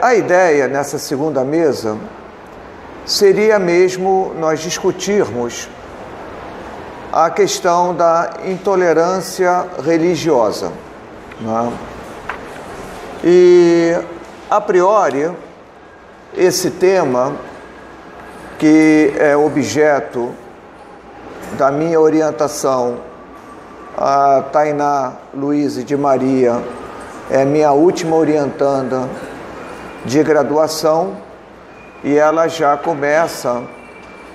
A ideia nessa segunda mesa seria mesmo nós discutirmos a questão da intolerância religiosa, né? E, a priori, esse tema, que é objeto da minha orientação, a Tainá Luiz de Maria é minha última orientanda de graduação e ela já começa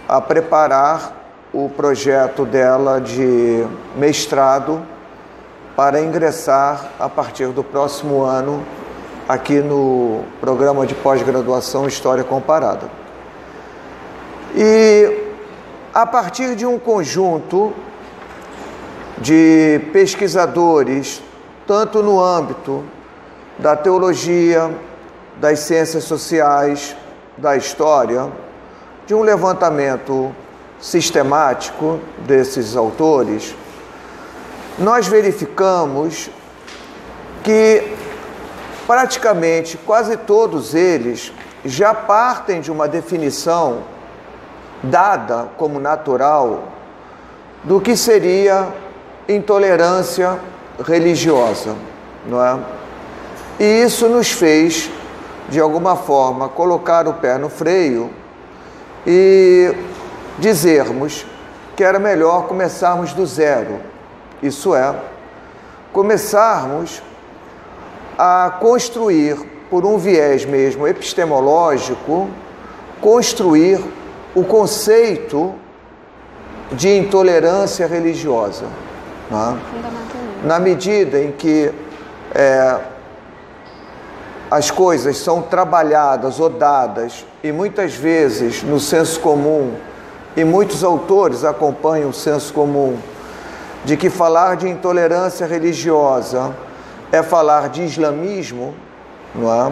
a preparar o projeto dela de mestrado para ingressar a partir do próximo ano aqui no programa de pós-graduação História Comparada. E a partir de um conjunto de pesquisadores, tanto no âmbito da teologia, das ciências sociais, da história, de um levantamento sistemático desses autores, nós verificamos que praticamente quase todos eles já partem de uma definição dada como natural do que seria intolerância religiosa, não é? E isso nos fez, de alguma forma, colocar o pé no freio e dizermos que era melhor começarmos do zero, isso é, começarmos a construir, por um viés mesmo epistemológico, construir o conceito de intolerância religiosa, né? Na medida em que as coisas são trabalhadas ou dadas, e muitas vezes no senso comum, e muitos autores acompanham o senso comum, de que falar de intolerância religiosa é falar de islamismo, não é?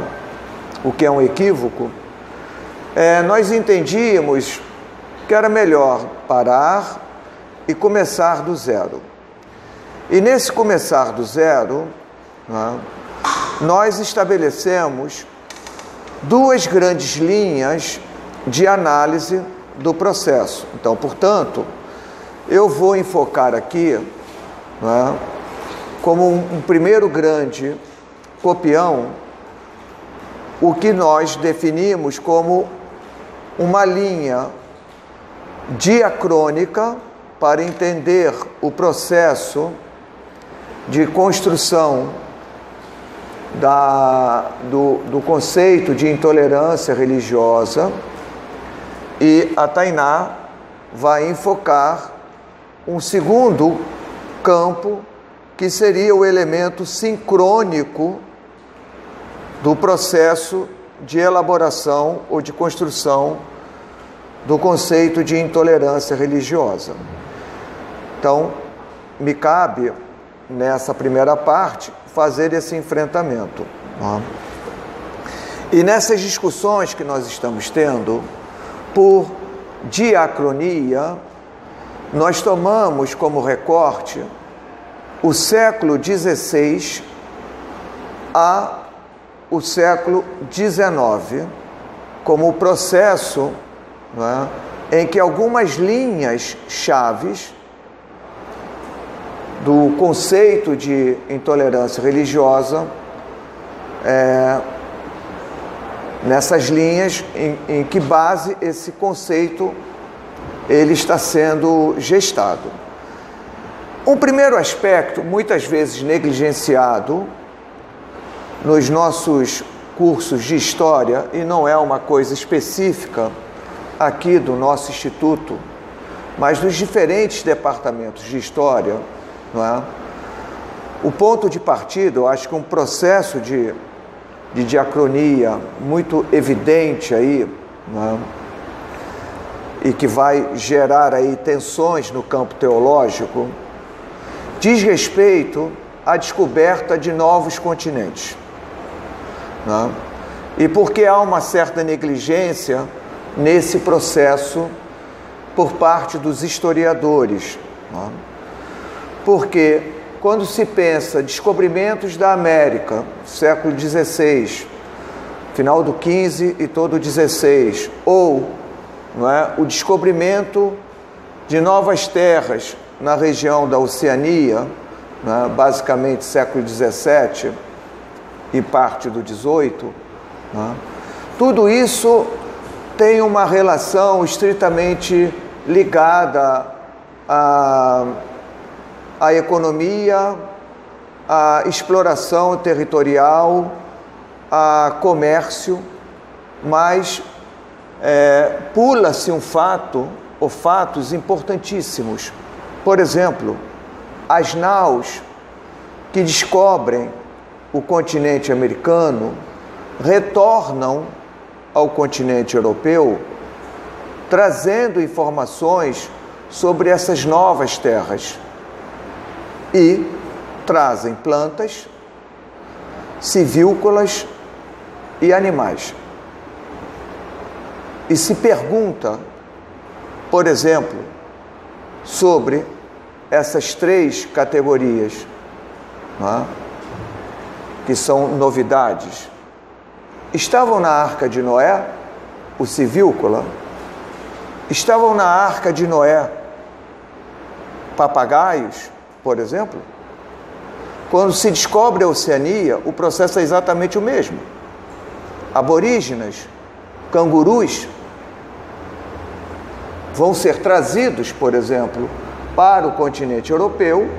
O que é um equívoco, nós entendíamos que era melhor parar e começar do zero. E nesse começar do zero, não é? Nós estabelecemos duas grandes linhas de análise do processo. Então, portanto, eu vou enfocar aqui, não é, como um primeiro grande copião, o que nós definimos como uma linha diacrônica para entender o processo de construção do conceito de intolerância religiosa, e a Tainá vai enfocar um segundo campo, que seria o elemento sincrônico do processo de elaboração ou de construção do conceito de intolerância religiosa. Então, me cabe, nessa primeira parte, fazer esse enfrentamento. E nessas discussões que nós estamos tendo, por diacronia, nós tomamos como recorte o século XVI a o século XIX, como o processo, não é, em que algumas linhas chaves do conceito de intolerância religiosa, nessas linhas em que base esse conceito ele está sendo gestado. Um primeiro aspecto, muitas vezes negligenciado nos nossos cursos de história, e não é uma coisa específica aqui do nosso instituto, mas dos diferentes departamentos de história, não é? O ponto de partida, eu acho que um processo de diacronia muito evidente aí, não é? E que vai gerar aí tensões no campo teológico, diz respeito à descoberta de novos continentes, não é? E porque há uma certa negligência nesse processo por parte dos historiadores, não é? Porque quando se pensa descobrimentos da América, século XVI, final do 15 e todo o 16, ou não é, o descobrimento de novas terras na região da Oceania, né, basicamente século 17 e parte do 18, né, tudo isso tem uma relação estritamente ligada à economia, à exploração territorial, a comércio, mas pula-se um fato ou fatos importantíssimos. Por exemplo, as naus que descobrem o continente americano retornam ao continente europeu, trazendo informações sobre essas novas terras e trazem plantas, civícolas e animais. E se pergunta, por exemplo, sobre essas três categorias, não é? Que são novidades. Estavam na Arca de Noé o civícola? Estavam na Arca de Noé papagaios, por exemplo? Quando se descobre a Oceania, o processo é exatamente o mesmo. Aborígenes, cangurus, vão ser trazidos, por exemplo, para o continente europeu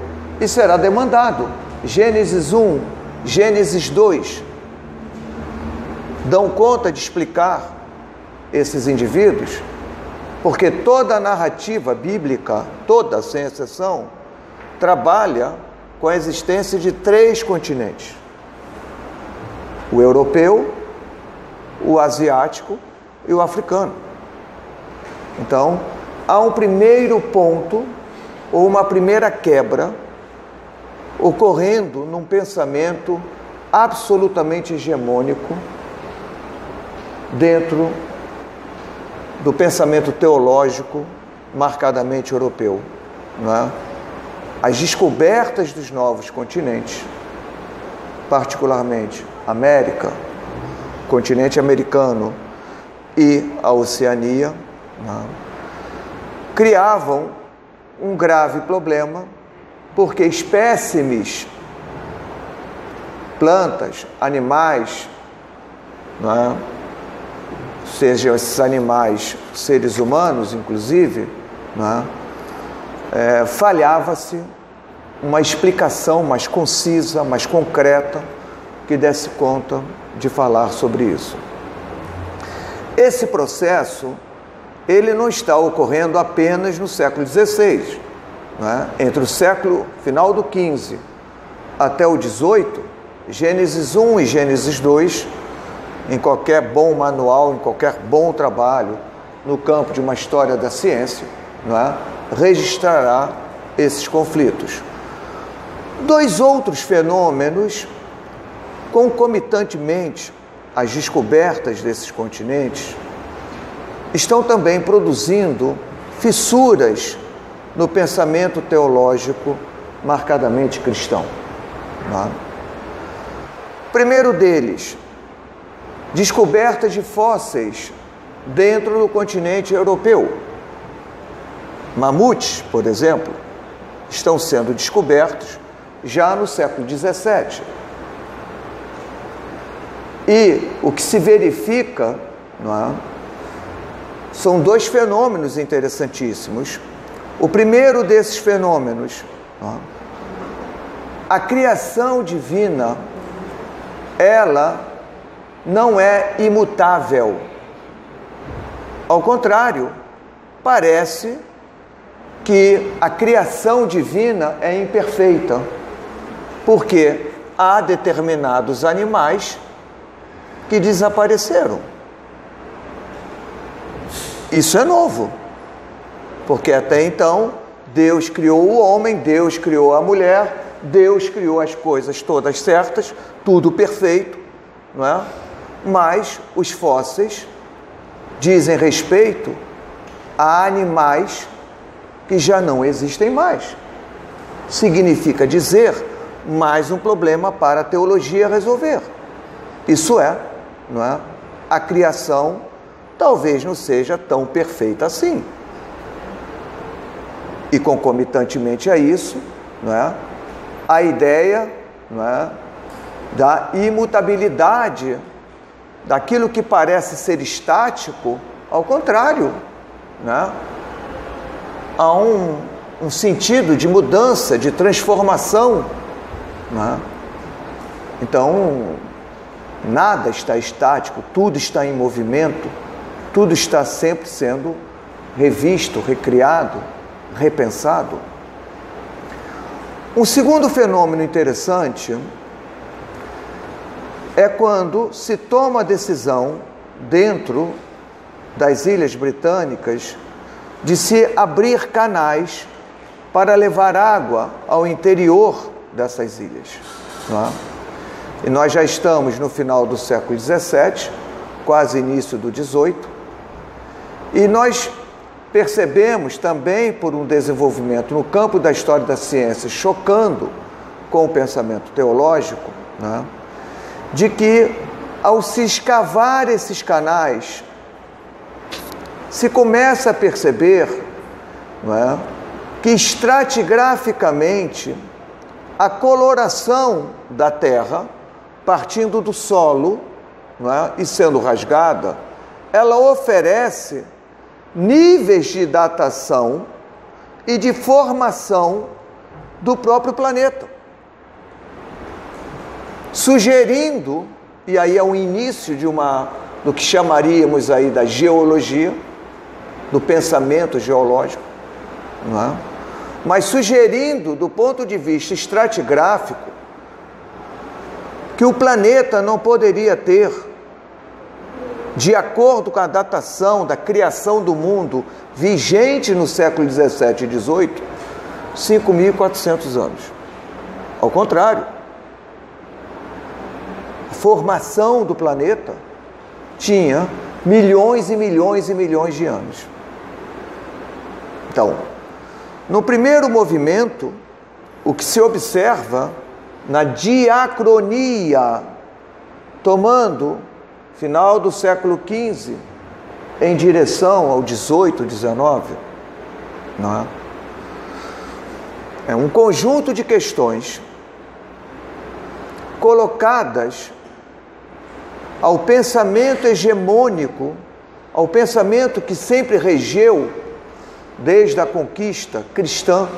e será demandado. Gênesis 1, Gênesis 2, dão conta de explicar esses indivíduos, porque toda a narrativa bíblica, toda, sem exceção, trabalha com a existência de três continentes: o europeu, o asiático e o africano. Então, há um primeiro ponto, ou uma primeira quebra, ocorrendo num pensamento absolutamente hegemônico dentro do pensamento teológico marcadamente europeu, não é? As descobertas dos novos continentes, particularmente América, continente americano e a Oceania, não é? Criavam um grave problema, porque espécimes, plantas, animais, não é? Sejam esses animais seres humanos, inclusive, não é? Falhava-se uma explicação mais concisa, mais concreta, que desse conta de falar sobre isso. Esse processo, ele não está ocorrendo apenas no século XVI, né? Entre o século final do XV até o XVIII, Gênesis 1 e Gênesis 2, em qualquer bom manual, em qualquer bom trabalho no campo de uma história da ciência, não é? Registrará esses conflitos. Dois outros fenômenos, concomitantemente às descobertas desses continentes, estão também produzindo fissuras no pensamento teológico marcadamente cristão. Não é? O primeiro deles, descobertas de fósseis dentro do continente europeu. Mamutes, por exemplo, estão sendo descobertos já no século XVII. E o que se verifica, não é, são dois fenômenos interessantíssimos. O primeiro desses fenômenos, não é, a criação divina, ela não é imutável. Ao contrário, parece que a criação divina é imperfeita, porque há determinados animais que desapareceram. Isso é novo, porque até então Deus criou o homem, Deus criou a mulher, Deus criou as coisas todas certas, tudo perfeito, não é? Mas os fósseis dizem respeito a animais que já não existem mais. Significa dizer mais um problema para a teologia resolver. Isso é, não é, a criação talvez não seja tão perfeita assim. E concomitantemente a isso, não é, a ideia, não é, da imutabilidade daquilo que parece ser estático, ao contrário, né, há um sentido de mudança, de transformação, né? Então, nada está estático, tudo está em movimento, tudo está sempre sendo revisto, recriado, repensado. Um segundo fenômeno interessante é quando se toma a decisão dentro das Ilhas Britânicas de se abrir canais para levar água ao interior dessas ilhas, não é? E nós já estamos no final do século XVII, quase início do XVIII, e nós percebemos também, por um desenvolvimento no campo da história da ciência, chocando com o pensamento teológico, né, de que, ao se escavar esses canais, se começa a perceber, não é, que estratigraficamente a coloração da Terra, partindo do solo, não é, e sendo rasgada, ela oferece níveis de datação e de formação do próprio planeta, sugerindo, e aí é o início do que chamaríamos aí da geologia, do pensamento geológico, não é? Mas sugerindo, do ponto de vista estratigráfico, que o planeta não poderia ter, de acordo com a datação da criação do mundo vigente no século XVII e XVIII, 5.400 anos. Ao contrário, a formação do planeta tinha milhões e milhões e milhões de anos. Então, no primeiro movimento, o que se observa na diacronia, tomando final do século XV em direção ao XVIII, XIX, não é? É um conjunto de questões colocadas ao pensamento hegemônico, ao pensamento que sempre regeu desde a conquista cristã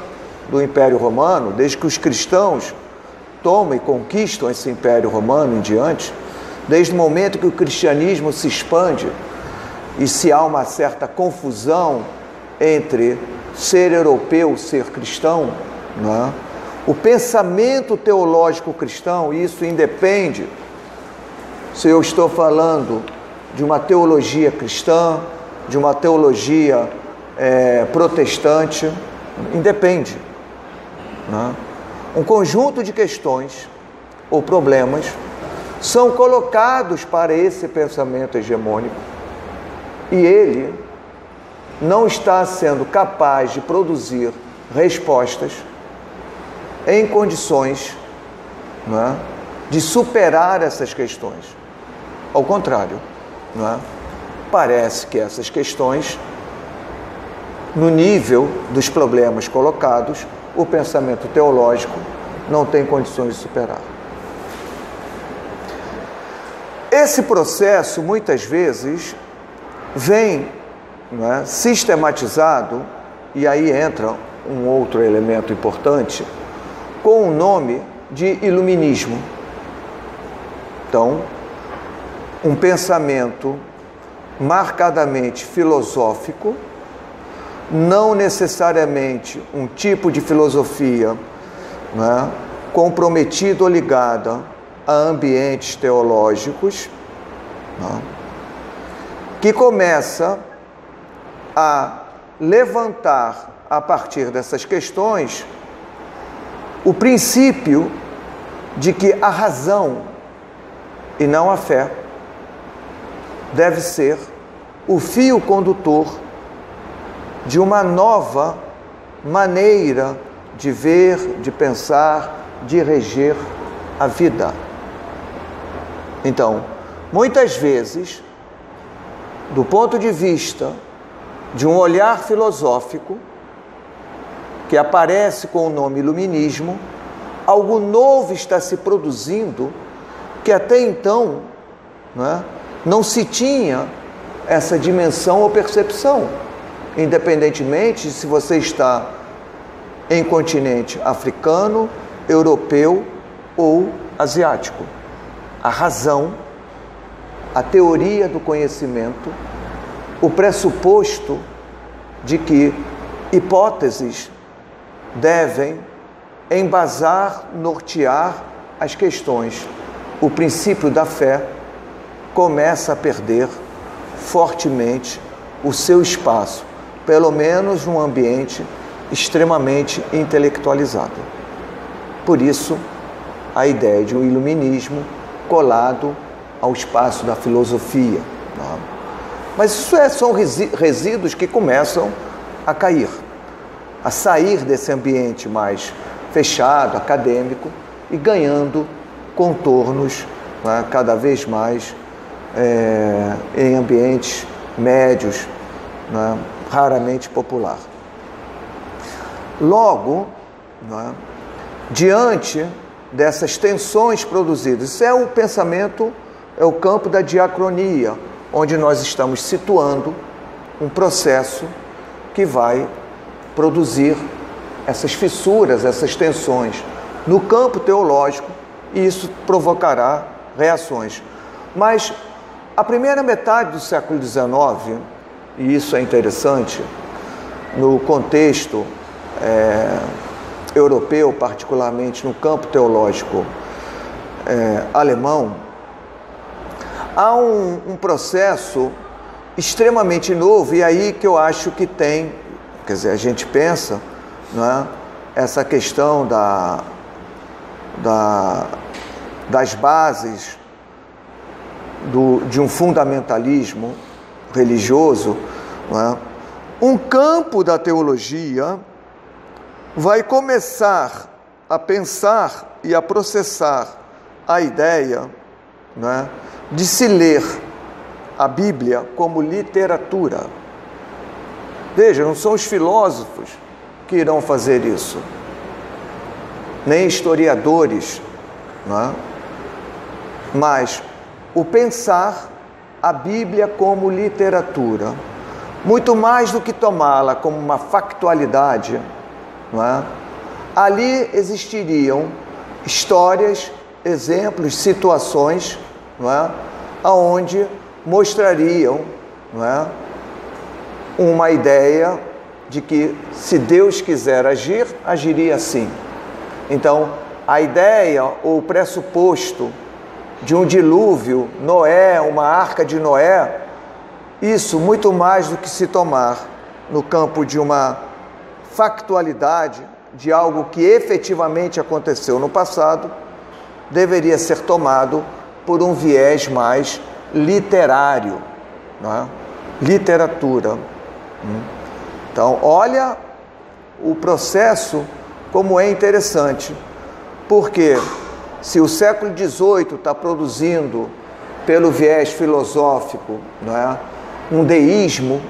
do Império Romano, desde que os cristãos tomam e conquistam esse Império Romano em diante, desde o momento que o cristianismo se expande e se há uma certa confusão entre ser europeu e ser cristão, não é? O pensamento teológico cristão, e isso independe se eu estou falando de uma teologia cristã, de uma teologia protestante, independe, não é? Um conjunto de questões ou problemas são colocados para esse pensamento hegemônico e ele não está sendo capaz de produzir respostas em condições, não é, de superar essas questões. Ao contrário, não é? Parece que essas questões, no nível dos problemas colocados, o pensamento teológico não tem condições de superar. Esse processo, muitas vezes, vem, não é, sistematizado, e aí entra um outro elemento importante, com o nome de iluminismo. Então, um pensamento marcadamente filosófico, não necessariamente um tipo de filosofia, né, comprometida ou ligada a ambientes teológicos, né, que começa a levantar, a partir dessas questões, o princípio de que a razão e não a fé deve ser o fio condutor de uma nova maneira de ver, de pensar, de reger a vida. Então, Muitas vezes, do ponto de vista de um olhar filosófico, que aparece com o nome iluminismo, algo novo está se produzindo que até então, não se tinha essa dimensão ou percepção, independentemente de se você está em continente africano, europeu ou asiático. A razão, a teoria do conhecimento, o pressuposto de que hipóteses devem embasar, nortear as questões. O princípio da fé começa a perder fortemente o seu espaço, pelo menos num ambiente extremamente intelectualizado. Por isso, a ideia de um iluminismo colado ao espaço da filosofia. Mas isso são resíduos que começam a cair, a sair desse ambiente mais fechado, acadêmico, e ganhando contornos cada vez mais em ambientes médios, raramente popular. Logo, diante dessas tensões produzidas, isso é o pensamento, é o campo da diacronia, onde nós estamos situando um processo que vai produzir essas fissuras, essas tensões no campo teológico, e isso provocará reações. Mas a primeira metade do século XIX, e isso é interessante, no contexto europeu, particularmente no campo teológico alemão, há um processo extremamente novo, e aí que eu acho que tem, quer dizer, a gente pensa, essa questão das bases de um fundamentalismo religioso, um campo da teologia vai começar a pensar e a processar a ideia de se ler a Bíblia como literatura. Veja, não são os filósofos que irão fazer isso, nem historiadores, mas o pensar a Bíblia como literatura, muito mais do que tomá-la como uma factualidade, ali existiriam histórias, exemplos, situações, aonde mostrariam, uma ideia de que, se Deus quiser agir, agiria assim. Então, a ideia ou o pressuposto de um dilúvio, Noé, uma arca de Noé, isso muito mais do que se tomar no campo de uma factualidade, de algo que efetivamente aconteceu no passado, deveria ser tomado por um viés mais literário, literatura. Então, olha o processo como é interessante, porque se o século XVIII está produzindo, pelo viés filosófico, um deísmo,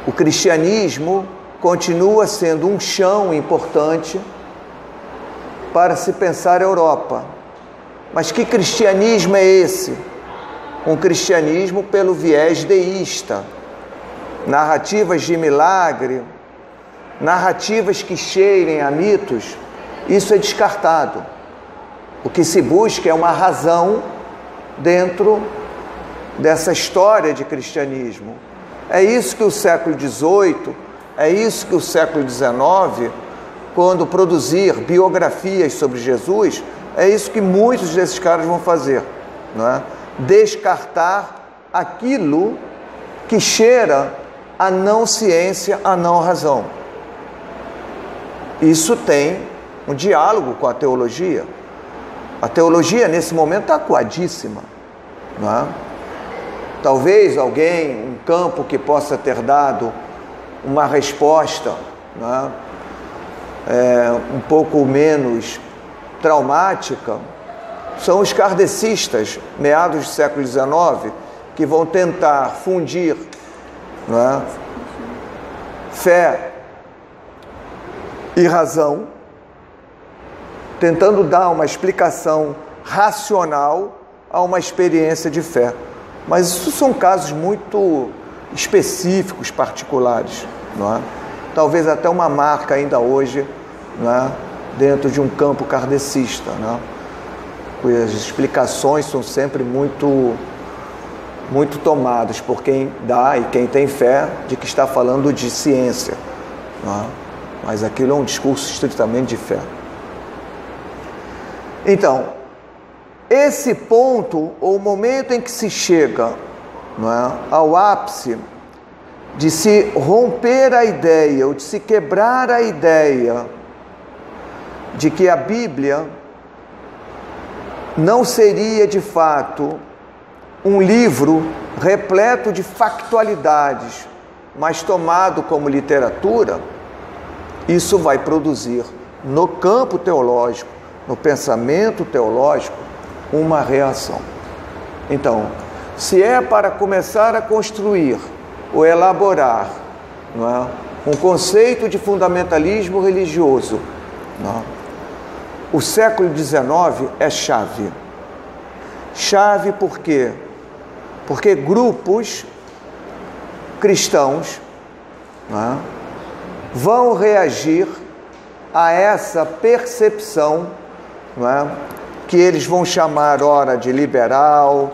o cristianismo continua sendo um chão importante para se pensar a Europa. Mas que cristianismo é esse? Um cristianismo pelo viés deísta. Narrativas de milagre, narrativas que cheirem a mitos, isso é descartado. O que se busca é uma razão dentro dessa história de cristianismo. É isso que o século XVIII, é isso que o século XIX, quando produzir biografias sobre Jesus, é isso que muitos desses caras vão fazer, Descartar aquilo que cheira a não ciência, a não razão. Isso tem um diálogo com a teologia. A teologia, nesse momento, está acuadíssima. Talvez alguém, um campo que possa ter dado uma resposta um pouco menos traumática, São os kardecistas, meados do século XIX, que vão tentar fundir, não é, fé e razão, tentando dar uma explicação racional a uma experiência de fé. Mas isso são casos muito específicos, particulares, não é? Talvez até uma marca ainda hoje, não é, dentro de um campo kardecista, não é? As explicações são sempre muito tomadas por quem dá e quem tem fé de que está falando de ciência, não é? Mas aquilo é um discurso estritamente de fé. Então, esse ponto, ou o momento em que se chega, não é, ao ápice de se romper a ideia, ou de se quebrar a ideia de que a Bíblia não seria de fato um livro repleto de factualidades, mas tomado como literatura, isso vai produzir no campo teológico, no pensamento teológico, uma reação. Então, se é para começar a construir ou elaborar, não é, um conceito de fundamentalismo religioso, não é, o século XIX é chave. Chave por quê? Porque grupos cristãos, não é, vão reagir a essa percepção, não é, que eles vão chamar ora de liberal,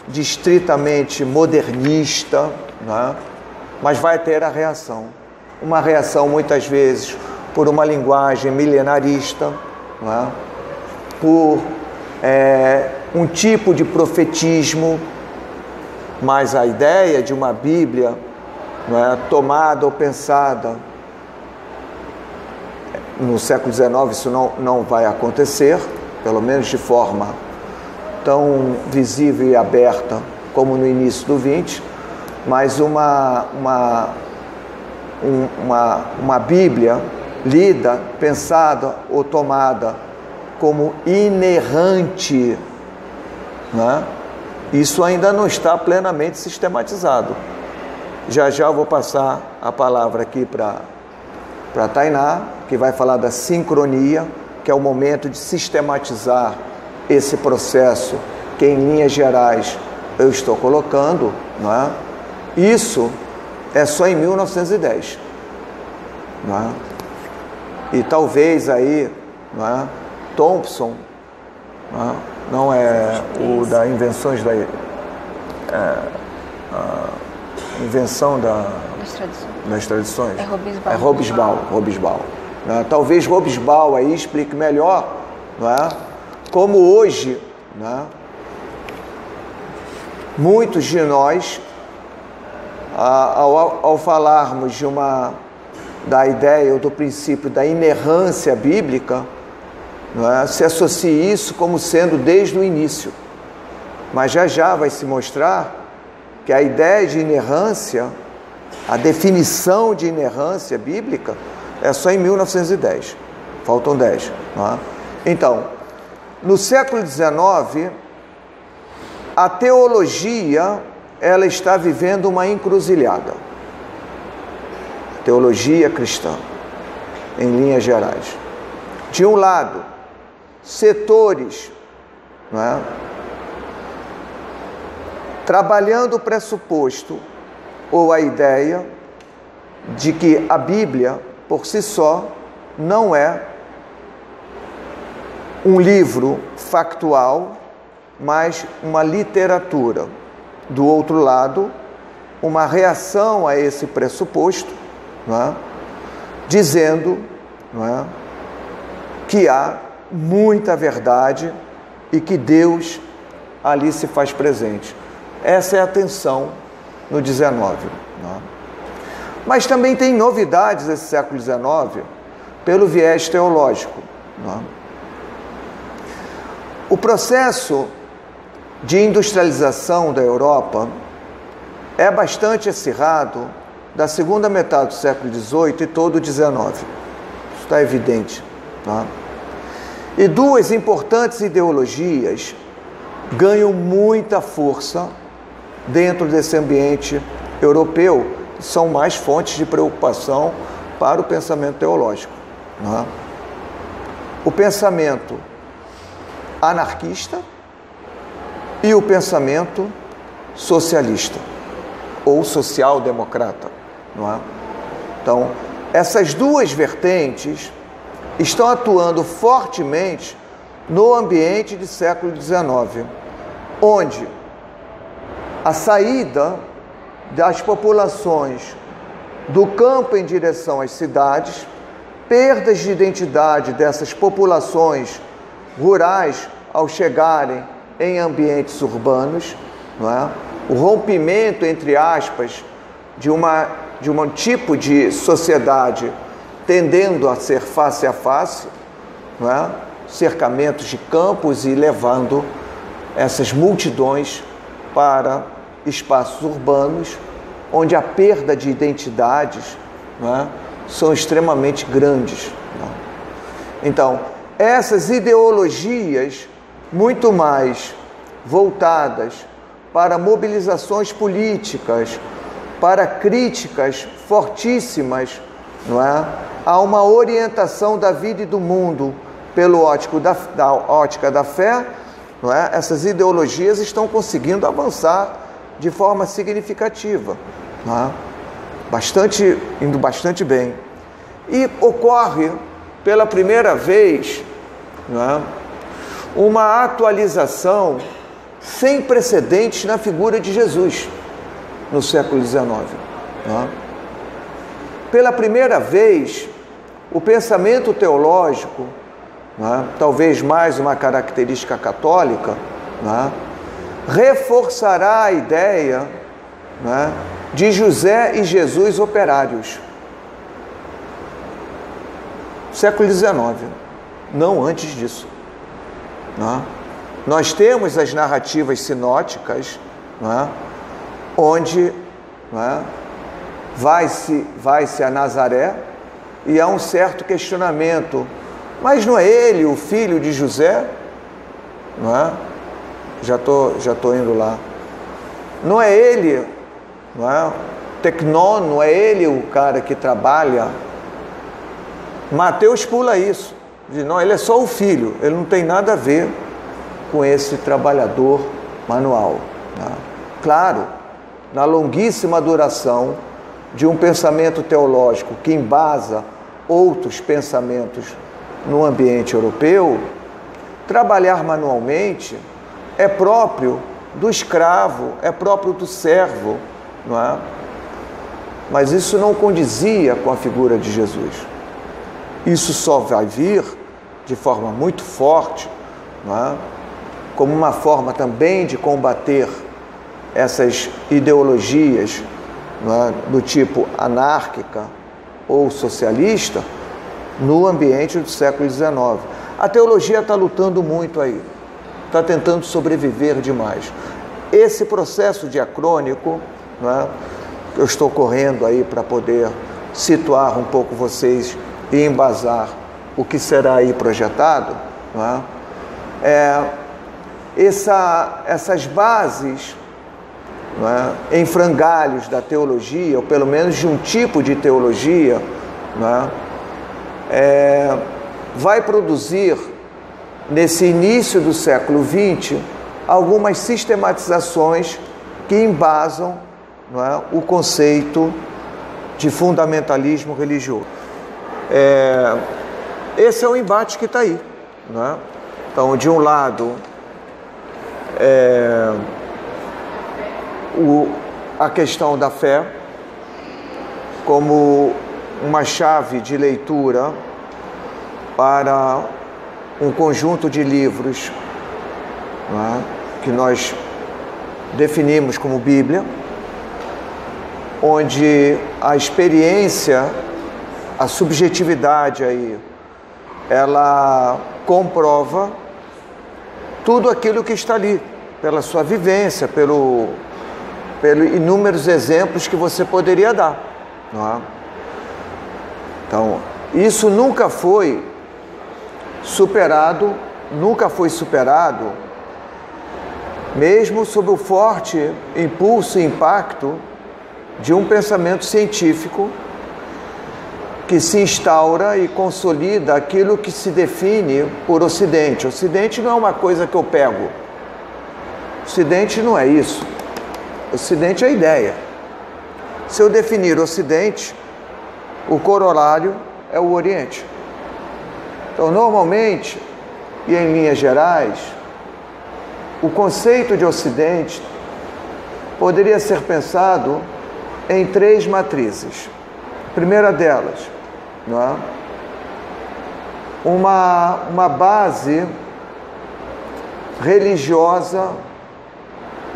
de estritamente modernista, não é? Mas vai ter a reação. Uma reação muitas vezes por uma linguagem milenarista, não é? Por um tipo de profetismo, mas a ideia de uma Bíblia, não é, tomada ou pensada no século XIX, isso não vai acontecer, pelo menos de forma tão visível e aberta como no início do XX, mas uma Bíblia lida, pensada ou tomada como inerrante, né? Isso ainda não está plenamente sistematizado. Já eu vou passar a palavra aqui para Tainá, que vai falar da sincronia, que é o momento de sistematizar esse processo que, em linhas gerais, eu estou colocando, não é? Isso é só em 1910, não é? E talvez aí, não é, Thompson, não é o da invenções da invenção das tradições. É Robesbal. Né? Talvez Robesbal aí explique melhor, não é, como hoje, né, muitos de nós, ao falarmos da ideia ou do princípio da inerrância bíblica, não é, se associa isso como sendo desde o início. Mas já vai se mostrar que a ideia de inerrância, a definição de inerrância bíblica, é só em 1910. Faltam 10. Não é? Então, no século XIX, a teologia, ela está vivendo uma encruzilhada. Teologia cristã, em linhas gerais. De um lado, setores, não é, trabalhando o pressuposto ou a ideia de que a Bíblia, por si só, não é um livro factual, mas uma literatura. Do outro lado, uma reação a esse pressuposto, não é, dizendo, não é, que há muita verdade e que Deus ali se faz presente. Essa é a tensão no XIX. Não é? Mas também tem novidades nesse século XIX pelo viés teológico. Não é? O processo de industrialização da Europa é bastante acirrado da segunda metade do século XVIII e todo o XIX. Isso está evidente. Tá? E duas importantes ideologias ganham muita força dentro desse ambiente europeu, que são mais fontes de preocupação para o pensamento teológico, não é? O pensamento anarquista e o pensamento socialista ou social-democrata, não é? Então, essas duas vertentes estão atuando fortemente no ambiente de século XIX, onde a saída das populações do campo em direção às cidades, perdas de identidade dessas populações rurais ao chegarem em ambientes urbanos, não é? O rompimento, entre aspas, de um tipo de sociedade tendendo a ser face a face, não é? Cercamentos de campos e levando essas multidões para espaços urbanos, onde a perda de identidades, não é? São extremamente grandes. Não é? Então, essas ideologias muito mais voltadas para mobilizações políticas, para críticas fortíssimas, não é? Há uma orientação da vida e do mundo pelo da ótica da fé, não é? Essas ideologias estão conseguindo avançar de forma significativa, não é? Indo bastante bem. E ocorre pela primeira vez, não é? Uma atualização sem precedentes na figura de Jesus no século XIX. Não é? Pela primeira vez, o pensamento teológico, não é? Talvez mais uma característica católica, não é? Reforçará a ideia, não é? De José e Jesus operários. Século XIX, não antes disso. Não é? Nós temos as narrativas sinóticas, não é? Onde, não é? vai-se a Nazaré e há um certo questionamento. Mas não é ele o filho de José? Não é? Já tô indo lá. Não é ele, não é? Tecnon, não é ele o cara que trabalha? Mateus pula isso. Diz, não, ele é só o filho, ele não tem nada a ver com esse trabalhador manual. Né? Claro, na longuíssima duração de um pensamento teológico que embasa outros pensamentos no ambiente europeu, trabalhar manualmente é próprio do escravo, é próprio do servo, não é? Mas isso não condizia com a figura de Jesus. Isso só vai vir de forma muito forte, não é? Como uma forma também de combater essas ideologias, não é? Do tipo anárquica ou socialista no ambiente do século XIX. A teologia está lutando muito aí, está tentando sobreviver demais. Esse processo diacrônico, não é? Eu estou correndo aí para poder situar um pouco vocês e embasar o que será aí projetado, não é? Essas bases, não é? Em frangalhos da teologia, ou pelo menos de um tipo de teologia, não é? Vai produzir, nesse início do século XX, algumas sistematizações que embasam, não é? O conceito de fundamentalismo religioso. Esse é o embate que está aí, não é? Então, de um lado, a questão da fé como uma chave de leitura para um conjunto de livros, não é? Que nós definimos como Bíblia, onde a experiência, a subjetividade aí, ela comprova tudo aquilo que está ali, pela sua vivência, pelos inúmeros exemplos que você poderia dar, não é? Então, isso nunca foi superado, nunca foi superado, mesmo sob o forte impulso e impacto de um pensamento científico que se instaura e consolida aquilo que se define por Ocidente. Ocidente não é uma coisa que eu pego. Ocidente não é isso. Ocidente é a ideia. Se eu definir Ocidente, o corolário é o Oriente. Então, normalmente, e em linhas gerais, o conceito de Ocidente poderia ser pensado em 3 matrizes. A primeira delas, não é? Uma base religiosa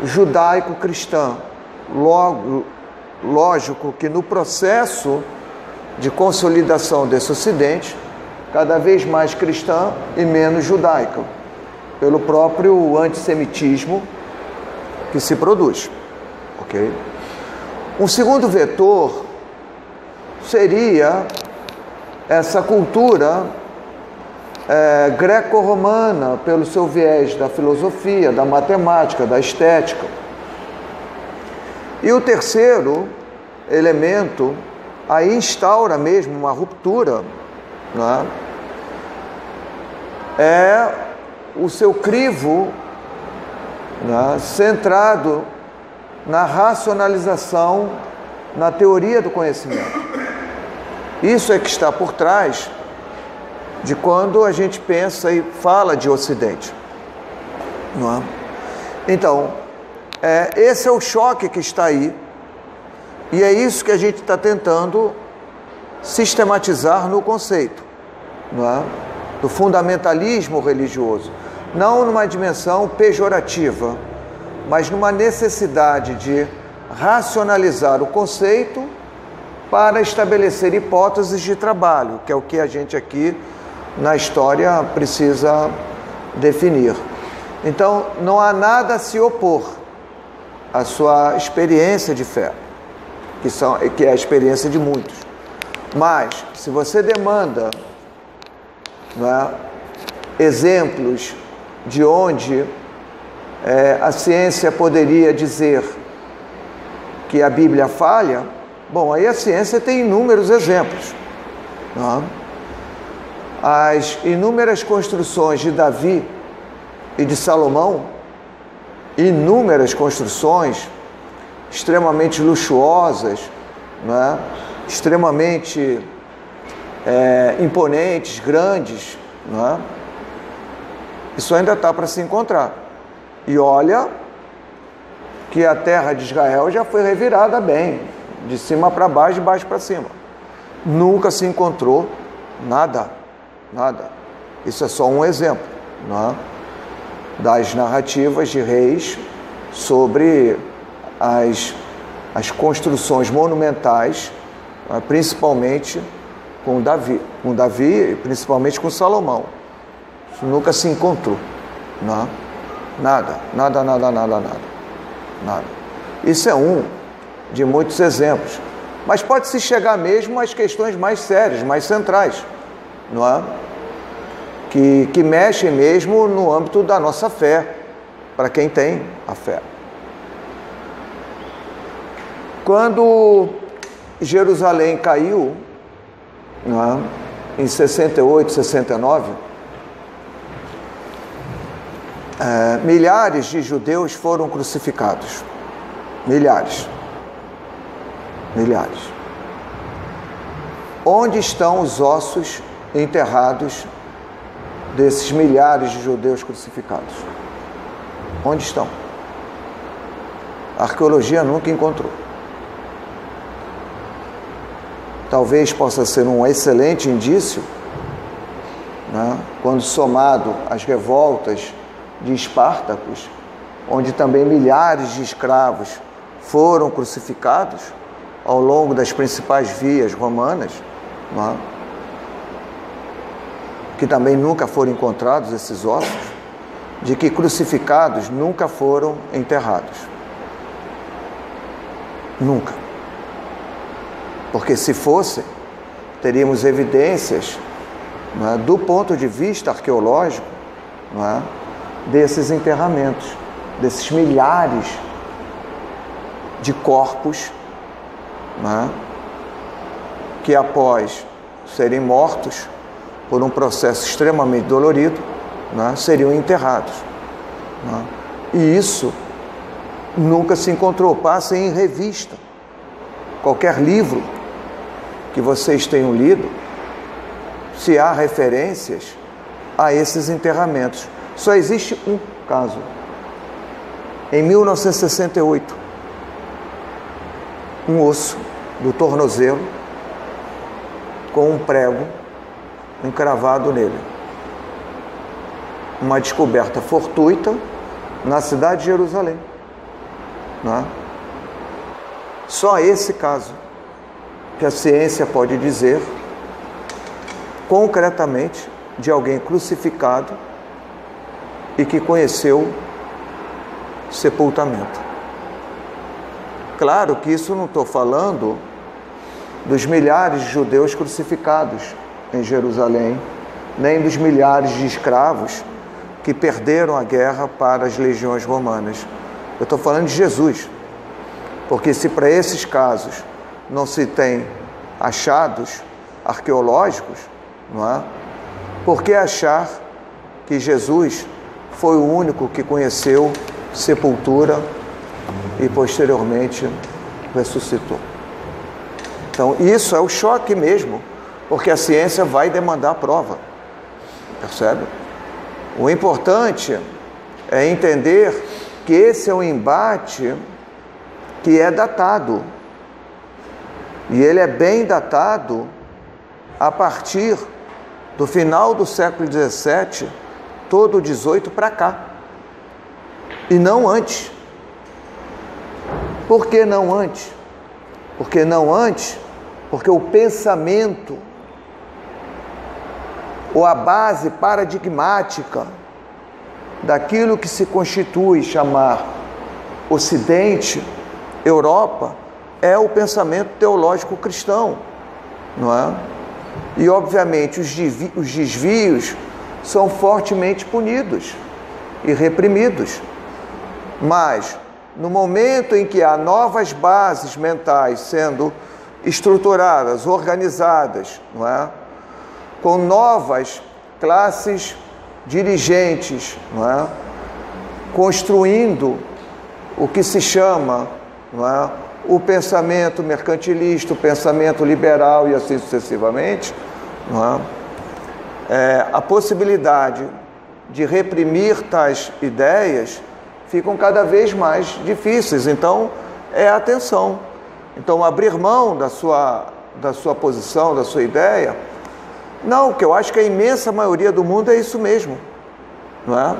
judaico-cristã. Lógico que no processo de consolidação desse Ocidente, cada vez mais cristã e menos judaica, pelo próprio antissemitismo que se produz. Ok? Um segundo vetor seria essa cultura greco-romana, pelo seu viés da filosofia, da matemática, da estética. E o terceiro elemento aí instaura mesmo uma ruptura, né? É o seu crivo, né, centrado na racionalização, na teoria do conhecimento. Isso é que está por trás de quando a gente pensa e fala de Ocidente, não é? Então, esse é o choque que está aí, e é isso que a gente está tentando sistematizar no conceito, não é? Do fundamentalismo religioso, não numa dimensão pejorativa, mas numa necessidade de racionalizar o conceito para estabelecer hipóteses de trabalho, que é o que a gente aqui na história precisa definir. Então, não há nada a se opor à sua experiência de fé, que é a experiência de muitos. Mas, se você demanda, não é, exemplos de onde a ciência poderia dizer que a Bíblia falha, bom, aí a ciência tem inúmeros exemplos, não é? As inúmeras construções de Davi e de Salomão, inúmeras construções extremamente luxuosas, não é? Extremamente imponentes, grandes, não é? Isso ainda está para se encontrar. E olha que a terra de Israel já foi revirada bem, de cima para baixo, de baixo para cima. Nunca se encontrou nada, nada. Isso é só um exemplo, não é? Das narrativas de reis sobre as construções monumentais, principalmente com Davi e principalmente com Salomão. Isso nunca se encontrou, não? Nada. Isso é um de muitos exemplos, mas pode-se chegar mesmo às questões mais sérias, mais centrais, não é? Que mexem mesmo no âmbito da nossa fé, para quem tem a fé. Quando Jerusalém caiu, não é, em 68, 69, milhares de judeus foram crucificados. Milhares. Onde estão os ossos enterrados desses milhares de judeus crucificados? Onde estão? A arqueologia nunca encontrou. Talvez possa ser um excelente indício, né, quando somado às revoltas de Espartacus, onde também milhares de escravos foram crucificados ao longo das principais vias romanas, né, que também nunca foram encontrados esses ossos, de que crucificados nunca foram enterrados. Nunca. Porque se fosse, teríamos evidências não é, do ponto de vista arqueológico, não é, desses enterramentos, desses milhares de corpos, não é, que após serem mortos por um processo extremamente dolorido, não é, seriam enterrados. Não é? E isso nunca se encontrou. Passem em revista. Qualquer livro que vocês tenham lido, se há referências a esses enterramentos. Só existe um caso. Em 1968, um osso do tornozelo com um prego encravado nele. Uma descoberta fortuita na cidade de Jerusalém. Não é? Só esse caso que a ciência pode dizer concretamente de alguém crucificado e que conheceu sepultamento. Claro que isso não estou falando dos milhares de judeus crucificados em Jerusalém, nem dos milhares de escravos que perderam a guerra para as legiões romanas. Eu estou falando de Jesus, porque se para esses casos não se tem achados arqueológicos, não é? Por que achar que Jesus foi o único que conheceu sepultura e posteriormente ressuscitou? Então isso é o choque mesmo, porque a ciência vai demandar prova, percebe? O importante é entender que esse é um embate que é datado, e ele é bem datado a partir do final do século XVII, todo o XVIII para cá, e não antes. Por que não antes? Porque não antes? Porque o pensamento, ou a base paradigmática daquilo que se constitui chamar Ocidente, Europa, é o pensamento teológico cristão, não é? E, obviamente, os desvios são fortemente punidos e reprimidos. Mas, no momento em que há novas bases mentais sendo estruturadas, organizadas, não é? Com novas classes dirigentes, não é? Construindo o que se chama, não é? O pensamento mercantilista, o pensamento liberal e assim sucessivamente, não é? A possibilidade de reprimir tais ideias ficam cada vez mais difíceis. Então, é atenção. Então, abrir mão da sua posição, da sua ideia, não, que eu acho que a imensa maioria do mundo é isso mesmo, não é?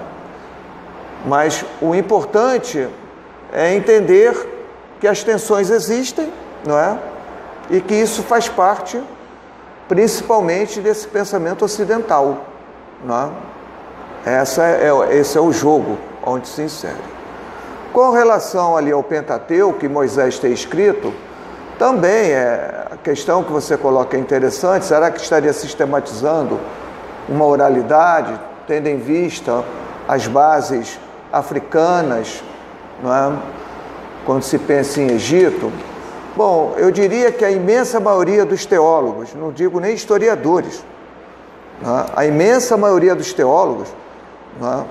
Mas o importante é entender que as tensões existem, não é? E que isso faz parte, principalmente, desse pensamento ocidental, não é? Esse é o jogo onde se insere. Com relação ali ao Pentateuco, que Moisés tem escrito, também a questão que você coloca é interessante. Será que estaria sistematizando uma oralidade, tendo em vista as bases africanas, não é? Quando se pensa em Egito? Bom, eu diria que a imensa maioria dos teólogos, não digo nem historiadores, não é? A imensa maioria dos teólogos, não é?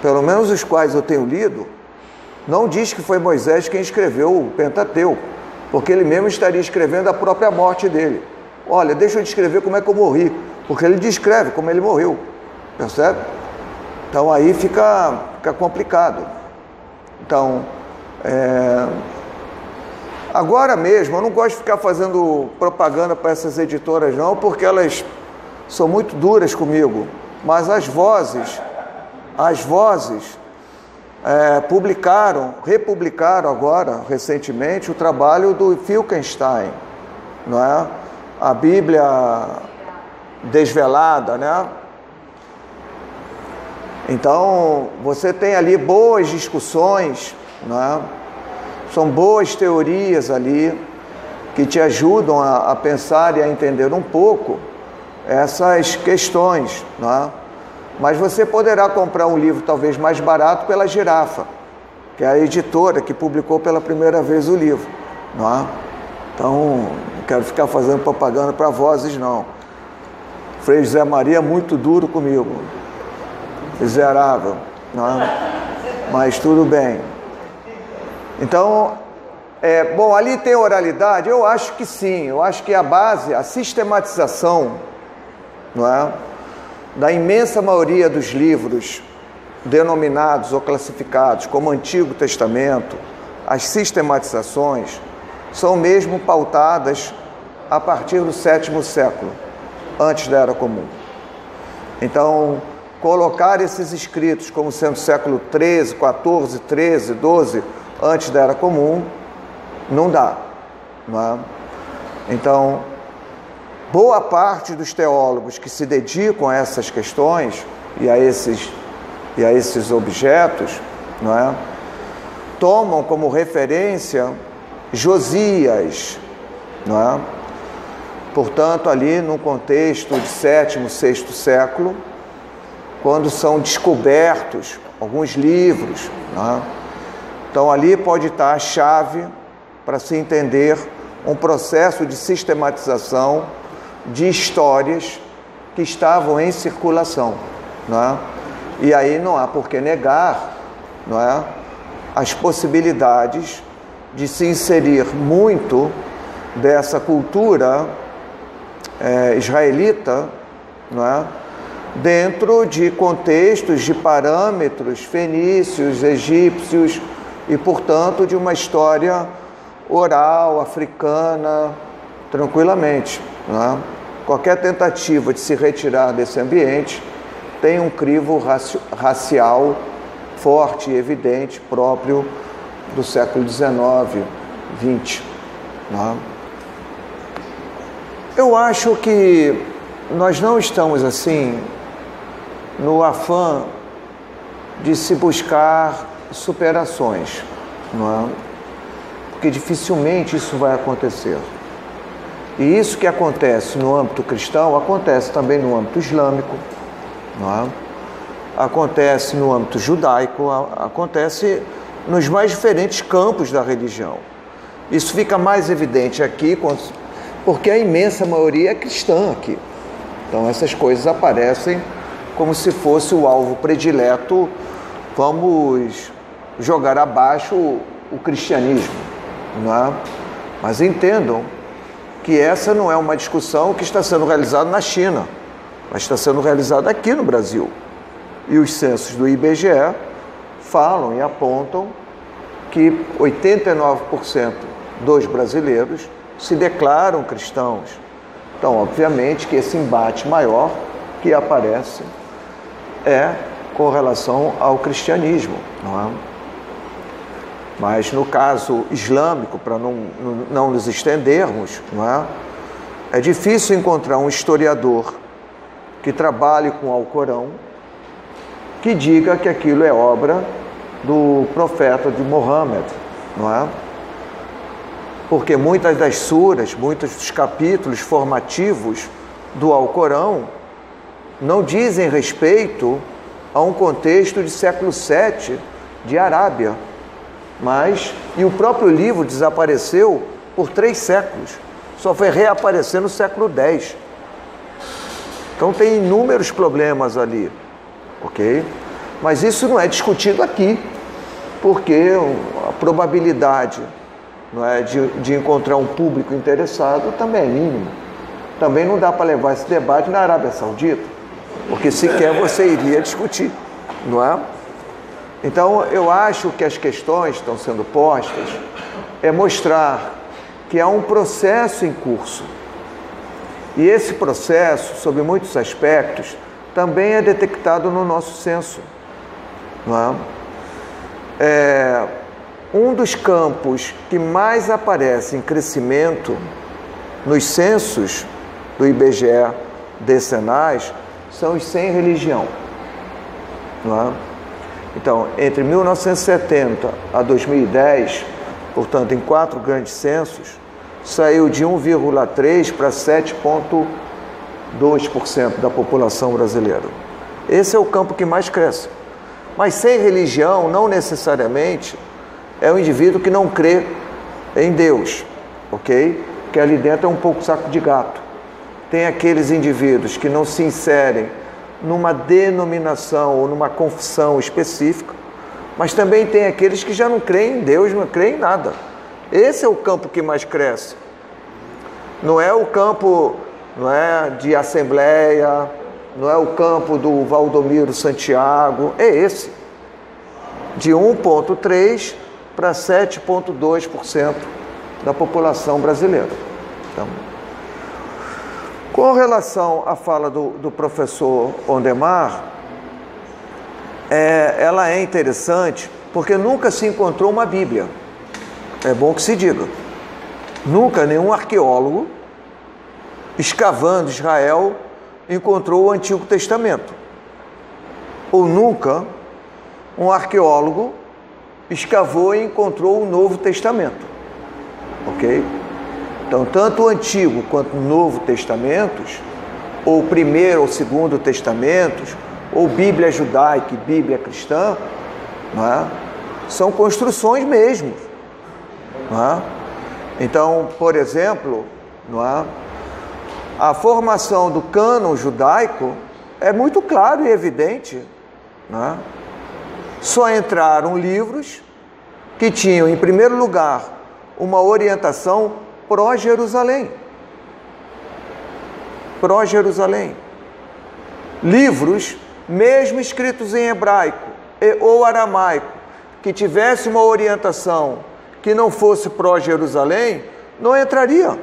Pelo menos os quais eu tenho lido, não diz que foi Moisés quem escreveu o Pentateuco, porque ele mesmo estaria escrevendo a própria morte dele. Olha, deixa eu descrever como é que eu morri, porque ele descreve como ele morreu, percebe? Então aí fica complicado. Então, agora mesmo, eu não gosto de ficar fazendo propaganda para essas editoras não, porque elas são muito duras comigo, mas as vozes republicaram agora, recentemente, o trabalho do Finkelstein, não é? A Bíblia desvelada, né? Então, você tem ali boas discussões, não é? São boas teorias ali, que te ajudam a pensar e a entender um pouco essas questões, não é? Mas você poderá comprar um livro talvez mais barato pela Girafa, que é a editora que publicou pela primeira vez o livro, não é? Então, não quero ficar fazendo propaganda para Vozes, não. Frei José Maria é muito duro comigo, miserável, não é? Mas tudo bem. Então, bom, ali tem oralidade? Eu acho que sim, eu acho que a base, a sistematização, não é? Da imensa maioria dos livros denominados ou classificados como Antigo Testamento, as sistematizações são mesmo pautadas a partir do 7º século, antes da Era Comum. Então, colocar esses escritos como sendo século 13, 14, 13, 12, antes da Era Comum, não dá, não é? Então, boa parte dos teólogos que se dedicam a essas questões e a esses objetos, não é? Tomam como referência Josias, não é? Portanto, ali no contexto de 7º, 6º século, quando são descobertos alguns livros, não é? Então ali pode estar a chave para se entender um processo de sistematização de histórias que estavam em circulação, não é? E aí não há por que negar, não é, as possibilidades de se inserir muito dessa cultura israelita, não é, dentro de contextos de parâmetros fenícios, egípcios e, portanto, de uma história oral, africana, tranquilamente, não é? Qualquer tentativa de se retirar desse ambiente tem um crivo racial forte e evidente, próprio do século XIX, XX. Não é? Eu acho que nós não estamos assim no afã de se buscar superações, não é? Porque dificilmente isso vai acontecer. E isso que acontece no âmbito cristão, acontece também no âmbito islâmico, não é? Acontece no âmbito judaico, acontece nos mais diferentes campos da religião. Isso fica mais evidente aqui, porque a imensa maioria é cristã aqui. Então essas coisas aparecem como se fosse o alvo predileto, vamos jogar abaixo o cristianismo, não é? Mas entendam que essa não é uma discussão que está sendo realizada na China, mas está sendo realizada aqui no Brasil. E os censos do IBGE falam e apontam que 89% dos brasileiros se declaram cristãos. Então, obviamente, que esse embate maior que aparece é com relação ao cristianismo, não é? Mas no caso islâmico, para não nos estendermos, não é? É difícil encontrar um historiador que trabalhe com o Alcorão que diga que aquilo é obra do profeta de Mohammed, não é? Porque muitas das suras, muitos dos capítulos formativos do Alcorão não dizem respeito a um contexto de século VII de Arábia, e o próprio livro desapareceu por 3 séculos, só foi reaparecer no século X. Então tem inúmeros problemas ali, ok? Mas isso não é discutido aqui, porque a probabilidade, não é, de encontrar um público interessado também é mínima. Também não dá para levar esse debate na Arábia Saudita, porque sequer você iria discutir, não é? Então, eu acho que as questões que estão sendo postas é mostrar que há um processo em curso. E esse processo, sob muitos aspectos, também é detectado no nosso censo, não é? Um dos campos que mais aparece em crescimento nos censos do IBGE decenais são os sem religião, não é? Então, entre 1970 a 2010, portanto, em 4 grandes censos, saiu de 1,3 para 7,1 2% da população brasileira. Esse é o campo que mais cresce. Mas sem religião, não necessariamente, é um indivíduo que não crê em Deus, ok? Que ali dentro é um pouco saco de gato. Tem aqueles indivíduos que não se inserem numa denominação ou numa confissão específica, mas também tem aqueles que já não creem em Deus, não creem em nada. Esse é o campo que mais cresce. Não é o campo, não é, de Assembleia, não é o campo do Valdomiro Santiago, é esse. De 1,3% para 7,2% da população brasileira. Então, com relação à fala do professor Ondemar, ela é interessante porque nunca se encontrou uma Bíblia. É bom que se diga. Nunca nenhum arqueólogo, escavando Israel, encontrou o Antigo Testamento. Ou nunca um arqueólogo escavou e encontrou o Novo Testamento. Ok? Então, tanto o Antigo quanto o Novo Testamentos, ou o Primeiro ou Segundo Testamentos, ou Bíblia judaica e Bíblia cristã, não é? São construções mesmo. Não é? Então, por exemplo, não é? A formação do cânon judaico é muito claro e evidente. Não é? Só entraram livros que tinham, em primeiro lugar, uma orientação pró-Jerusalém. Pró-Jerusalém. Livros, mesmo escritos em hebraico ou aramaico, que tivesse uma orientação que não fosse pró-Jerusalém, não entraria.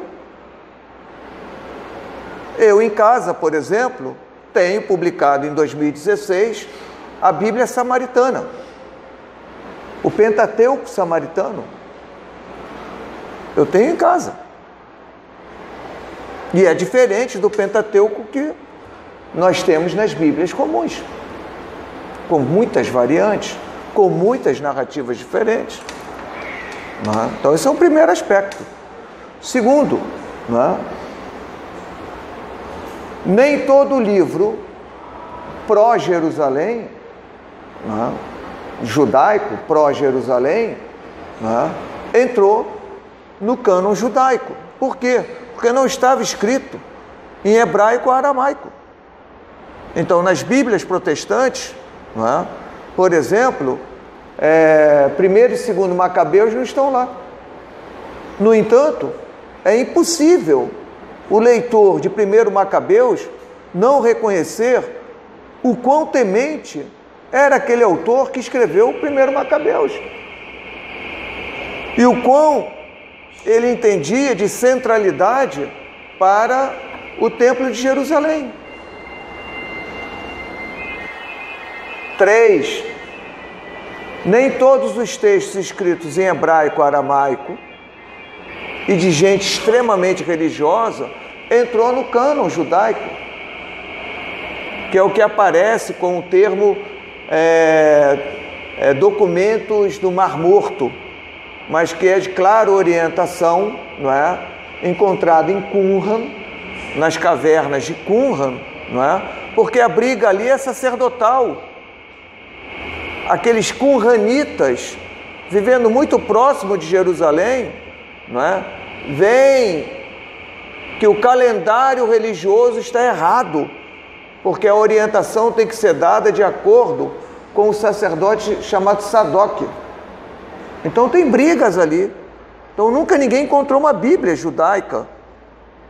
Eu, em casa, por exemplo, tenho publicado em 2016 a Bíblia Samaritana, o Pentateuco Samaritano. Eu tenho em casa. E é diferente do Pentateuco que nós temos nas Bíblias comuns, com muitas variantes, com muitas narrativas diferentes. Não é? Então, esse é o primeiro aspecto. Segundo, não é? Nem todo livro pró-Jerusalém, não é? Judaico, pró-Jerusalém, não é? Entrou no cânon judaico. Por quê? Porque não estava escrito em hebraico ou aramaico. Então, nas Bíblias protestantes, não é? Por exemplo, 1º e 2º Macabeus não estão lá. No entanto, é impossível o leitor de 1º Macabeus não reconhecer o quão temente era aquele autor que escreveu o 1º Macabeus. E o quão ele entendia de centralidade para o Templo de Jerusalém. 3. Nem todos os textos escritos em hebraico, aramaico e de gente extremamente religiosa entrou no cânon judaico, que é o que aparece com o termo documentos do Mar Morto, mas que é de clara orientação, não é? Encontrado em Qumran, nas cavernas de Qumran, não é? Porque a briga ali é sacerdotal. Aqueles qumranitas, vivendo muito próximo de Jerusalém, não é? Veem que o calendário religioso está errado, porque a orientação tem que ser dada de acordo com o sacerdote chamado Sadoc. Então tem brigas ali. Então nunca ninguém encontrou uma Bíblia judaica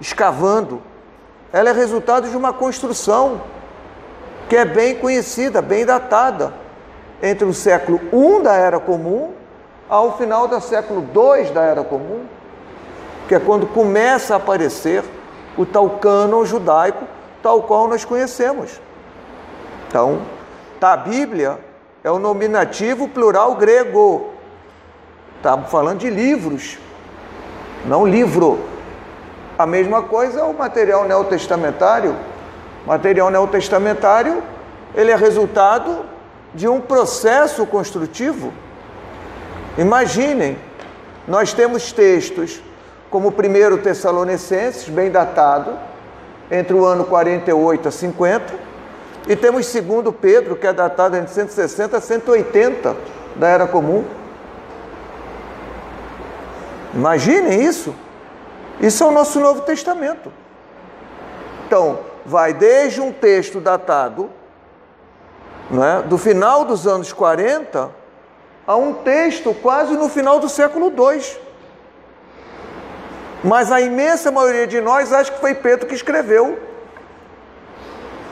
escavando. Ela é resultado de uma construção que é bem conhecida, bem datada, entre o século I da Era Comum ao final do século II da Era Comum, que é quando começa a aparecer o tal cânon judaico, tal qual nós conhecemos. Então, a Bíblia é o nominativo plural grego. Estamos falando de livros, não livro. A mesma coisa é o material neotestamentário. O material neotestamentário, ele é resultado de um processo construtivo. Imaginem, nós temos textos como 1 Tessalonicenses, bem datado, entre o ano 48 a 50, e temos 2 Pedro, que é datado entre 160 a 180 da Era Comum. Imaginem isso. Isso é o nosso Novo Testamento. Então, vai desde um texto datado, não é, do final dos anos 40 a um texto quase no final do século II. Mas a imensa maioria de nós acha que foi Pedro que escreveu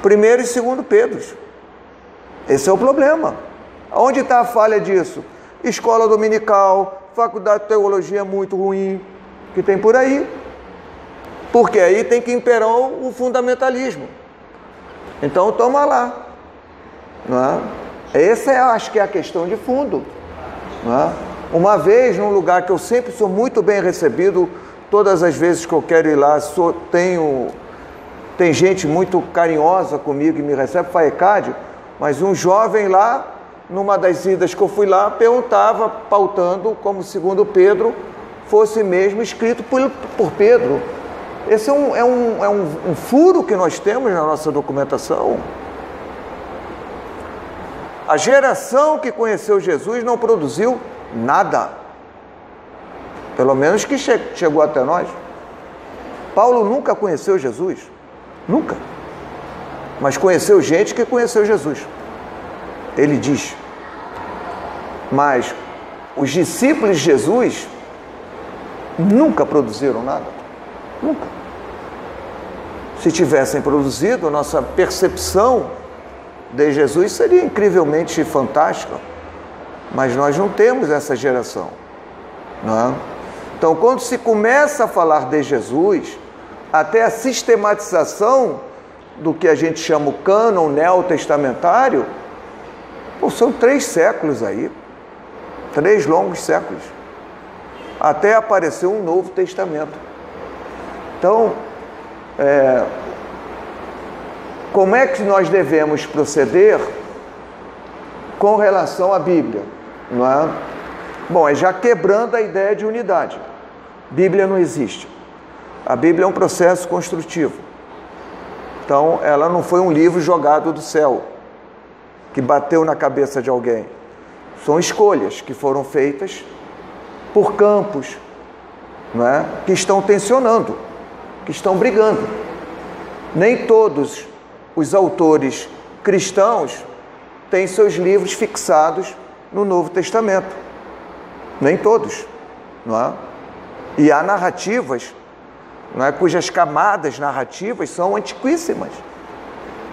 1º e 2º Pedro. Esse é o problema. Onde está a falha disso? Escola dominical, faculdade de teologia muito ruim, que tem por aí. Porque aí tem que imperar o fundamentalismo. Então toma lá. Não é? Essa acho que é a questão de fundo. Não é? Uma vez, num lugar que eu sempre sou muito bem recebido, todas as vezes que eu quero ir lá, tem gente muito carinhosa comigo e me recebe, FAECAD, mas um jovem lá, numa das idas que eu fui lá, perguntava, pautando como 2 Pedro fosse mesmo escrito por Pedro. Esse é um furo que nós temos na nossa documentação. A geração que conheceu Jesus não produziu nada. Pelo menos que chegou até nós. Paulo nunca conheceu Jesus. Nunca. Mas conheceu gente que conheceu Jesus. Ele diz. Mas os discípulos de Jesus nunca produziram nada. Nunca. Se tivessem produzido, nossa percepção de Jesus seria incrivelmente fantástica. Mas nós não temos essa geração. Não é? Então, quando se começa a falar de Jesus, até a sistematização do que a gente chama o cânon neotestamentário, são 3 séculos aí, 3 longos séculos, até aparecer um Novo Testamento. Então, como é que nós devemos proceder com relação à Bíblia? Não é? Bom, é já quebrando a ideia de unidade. Bíblia não existe. A Bíblia é um processo construtivo. Então, ela não foi um livro jogado do céu, que bateu na cabeça de alguém. São escolhas que foram feitas por campos, não é? Que estão tensionando, que estão brigando. Nem todos os autores cristãos têm seus livros fixados no Novo Testamento. Nem todos, não é? E há narrativas, não é, cujas camadas narrativas são antiquíssimas.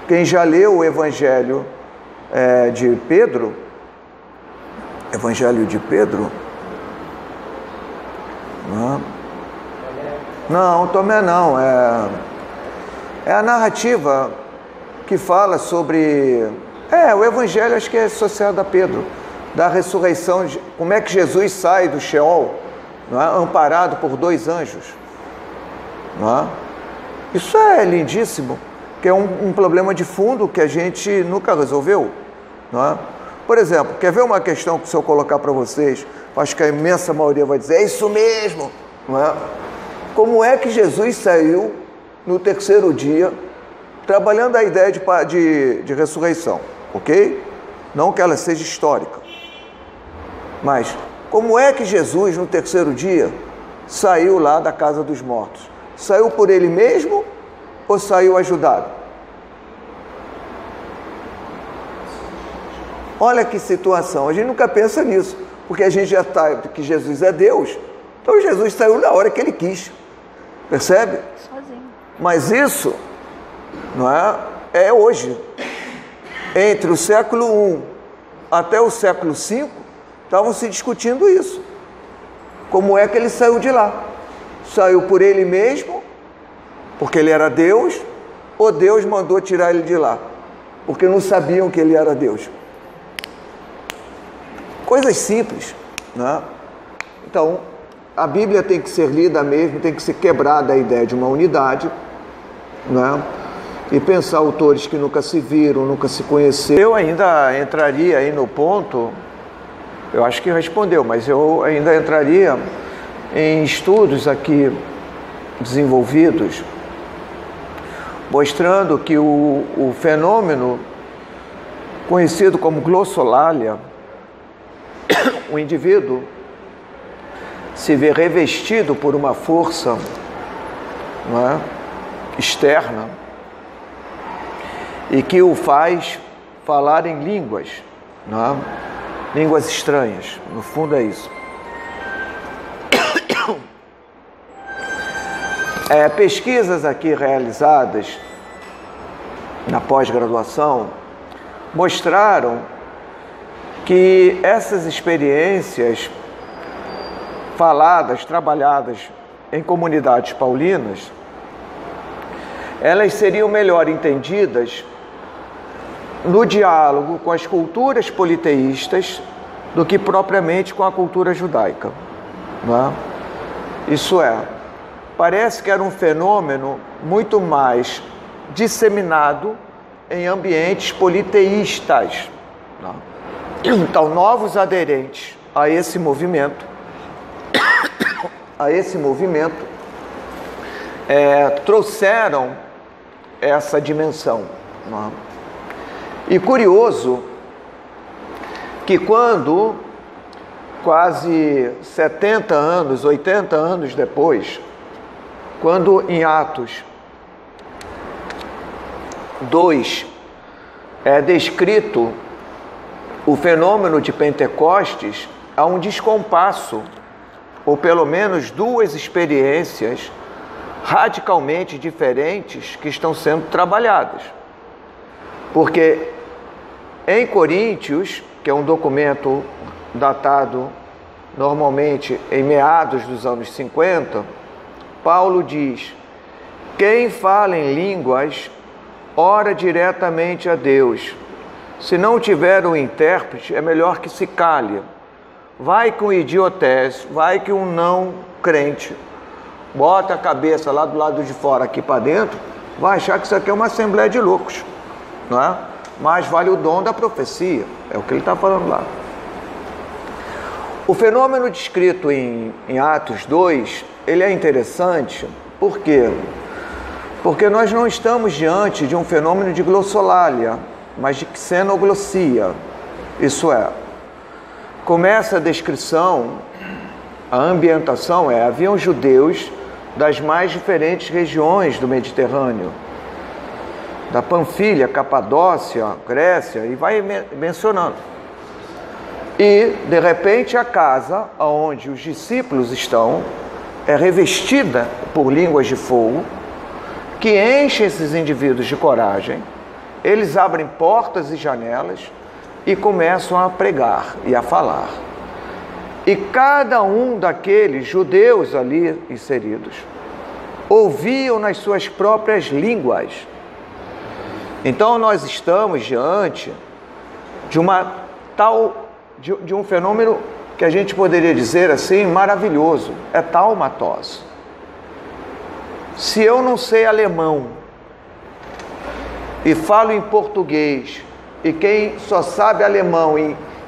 Quem já leu o Evangelho de Pedro, não, Tomé não, é a narrativa que fala sobre, o Evangelho acho que é associado a Pedro, da ressurreição, como é que Jesus sai do Sheol, não é? Amparado por 2 anjos. Não é? Isso é lindíssimo, que é um problema de fundo que a gente nunca resolveu. Não é? Por exemplo, quer ver uma questão que se eu colocar para vocês, acho que a imensa maioria vai dizer, é isso mesmo. Não é? Como é que Jesus saiu no 3º dia, trabalhando a ideia de ressurreição, ok? Não que ela seja histórica. Mas, como é que Jesus, no 3º dia, saiu lá da casa dos mortos? Saiu por ele mesmo ou saiu ajudado? Olha que situação, a gente nunca pensa nisso, porque a gente já está, que Jesus é Deus, então Jesus saiu na hora que ele quis, percebe? Sozinho. Mas isso, não é hoje. Entre o século I até o século V, estavam se discutindo isso. Como é que ele saiu de lá? Saiu por ele mesmo, porque ele era Deus, ou Deus mandou tirar ele de lá, porque não sabiam que ele era Deus? Coisas simples, né? Então, a Bíblia tem que ser lida mesmo, tem que ser quebrada a ideia de uma unidade, né? E pensar autores que nunca se viram, nunca se conheceram. Eu ainda entraria aí no ponto, eu acho que respondeu, mas eu ainda entraria em estudos aqui desenvolvidos mostrando que o fenômeno conhecido como glossolalia, o indivíduo se vê revestido por uma força, não é, externa, e que o faz falar em línguas, não é? Línguas estranhas, no fundo é isso. Pesquisas aqui realizadas na pós-graduação mostraram que essas experiências faladas, trabalhadas em comunidades paulinas, elas seriam melhor entendidas no diálogo com as culturas politeístas do que propriamente com a cultura judaica, não é? Isso é, parece que era um fenômeno muito mais disseminado em ambientes politeístas, não é? Então, novos aderentes a esse movimento, trouxeram essa dimensão, não é? E curioso que quando, quase 70 anos, 80 anos depois, quando em Atos 2 é descrito o fenômeno de Pentecostes, há um descompasso, ou pelo menos duas experiências radicalmente diferentes que estão sendo trabalhadas. Porque em Coríntios, que é um documento datado normalmente em meados dos anos 50, Paulo diz: quem fala em línguas, ora diretamente a Deus. Se não tiver um intérprete, é melhor que se cale. Vai que um idiotés, vai que um não crente, bota a cabeça lá do lado de fora aqui para dentro, vai achar que isso aqui é uma assembleia de loucos, não é? Mas vale o dom da profecia, é o que ele está falando lá. O fenômeno descrito em Atos 2, ele é interessante, por quê? Porque nós não estamos diante de um fenômeno de glossolalia, mas de xenoglossia. Isso é, começa a descrição, a ambientação haviam judeus das mais diferentes regiões do Mediterrâneo, da Panfilha, Capadócia, Grécia, e vai mencionando. E, de repente, a casa onde os discípulos estão é revestida por línguas de fogo, que enche esses indivíduos de coragem. Eles abrem portas e janelas e começam a pregar e a falar. E cada um daqueles judeus ali inseridos ouviam nas suas próprias línguas. Então nós estamos diante de um fenômeno que a gente poderia dizer assim, maravilhoso, é taumatos. Se eu não sei alemão e falo em português, e quem só sabe alemão